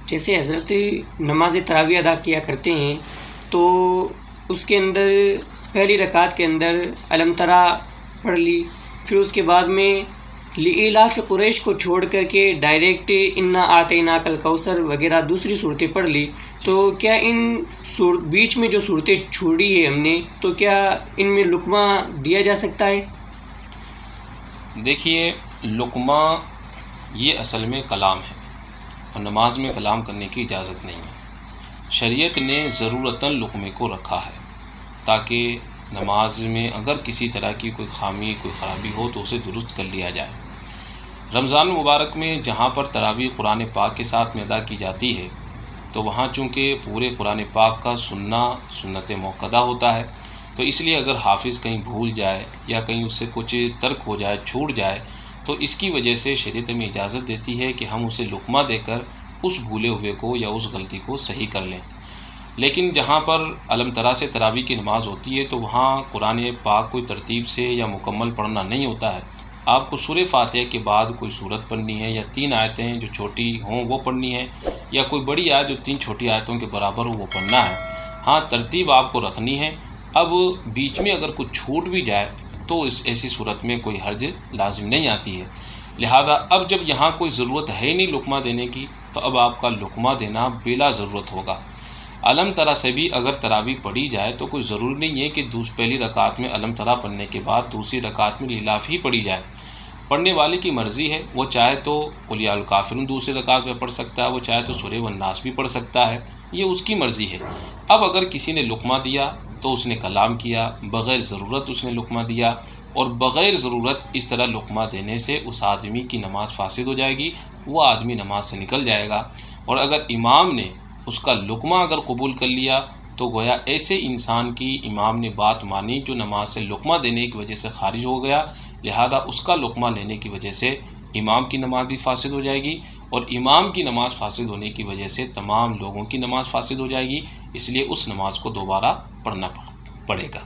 جیسے حضرت نماز تراویح ادا کیا کرتے ہیں تو اس کے اندر پہلی رکعت کے اندر الم ترا پڑھ لی، پھر اس کے بعد میں لإلاف قریش کو چھوڑ کر کے ڈائریکٹ انا اعطیناک الکوثر وغیرہ دوسری صورتیں پڑھ لی، تو کیا ان بیچ میں جو صورتیں چھوڑی ہے ہم نے تو کیا ان میں لقمہ دیا جا سکتا ہے؟ دیکھیے، لقمہ یہ اصل میں کلام ہے اور نماز میں کلام کرنے کی اجازت نہیں ہے۔ شریعت نے ضرورتاً لقمے کو رکھا ہے تاکہ نماز میں اگر کسی طرح کی کوئی خامی کوئی خرابی ہو تو اسے درست کر لیا جائے۔ رمضان مبارک میں جہاں پر تراویح قرآن پاک کے ساتھ میں ادا کی جاتی ہے تو وہاں چونکہ پورے قرآن پاک کا سننا سنت موقدہ ہوتا ہے، تو اس لیے اگر حافظ کہیں بھول جائے یا کہیں اس سے کچھ ترک ہو جائے، چھوٹ جائے، تو اس کی وجہ سے شریعت میں اجازت دیتی ہے کہ ہم اسے لقمہ دے کر اس بھولے ہوئے کو یا اس غلطی کو صحیح کر لیں۔ لیکن جہاں پر الم ترا سے تراویح کی نماز ہوتی ہے تو وہاں قرآن پاک کوئی ترتیب سے یا مکمل پڑھنا نہیں ہوتا ہے۔ آپ کو سورہ فاتحہ کے بعد کوئی سورت پڑھنی ہے یا 3 آیتیں جو چھوٹی ہوں وہ پڑھنی ہے، یا کوئی بڑی آیت جو 3 چھوٹی آیتوں کے برابر ہو وہ پڑھنا ہے۔ ہاں، ترتیب آپ کو رکھنی ہے۔ اب بیچ میں اگر کچھ چھوٹ بھی جائے تو ایسی صورت میں کوئی حرج لازم نہیں آتی ہے۔ لہذا اب جب یہاں کوئی ضرورت ہے نہیں لقمہ دینے کی تو اب آپ کا لقمہ دینا بلا ضرورت ہوگا۔ الم ترا سے بھی اگر تراویح پڑھی جائے تو کوئی ضروری نہیں ہے کہ پہلی رکعت میں الم ترا پڑھنے کے بعد دوسری رکعت میں لإلاف ہی پڑھی جائے۔ پڑھنے والے کی مرضی ہے، وہ چاہے تو قل یا الکافرون دوسری رکعت میں پڑھ سکتا ہے، وہ چاہے تو سورہ والناس بھی پڑھ سکتا ہے، یہ اس کی مرضی ہے۔ اب اگر کسی نے لقمہ دیا تو اس نے کلام کیا، بغیر ضرورت اس نے لقمہ دیا، اور بغیر ضرورت اس طرح لقمہ دینے سے اس آدمی کی نماز فاسد ہو جائے گی، وہ آدمی نماز سے نکل جائے گا۔ اور اگر امام نے اس کا لقمہ اگر قبول کر لیا تو گویا ایسے انسان کی امام نے بات مانی جو نماز سے لقمہ دینے کی وجہ سے خارج ہو گیا، لہذا اس کا لقمہ لینے کی وجہ سے امام کی نماز بھی فاسد ہو جائے گی، اور امام کی نماز فاسد ہونے کی وجہ سے تمام لوگوں کی نماز فاسد ہو جائے گی، اس لیے اس نماز کو دوبارہ پڑھنا پڑے گا۔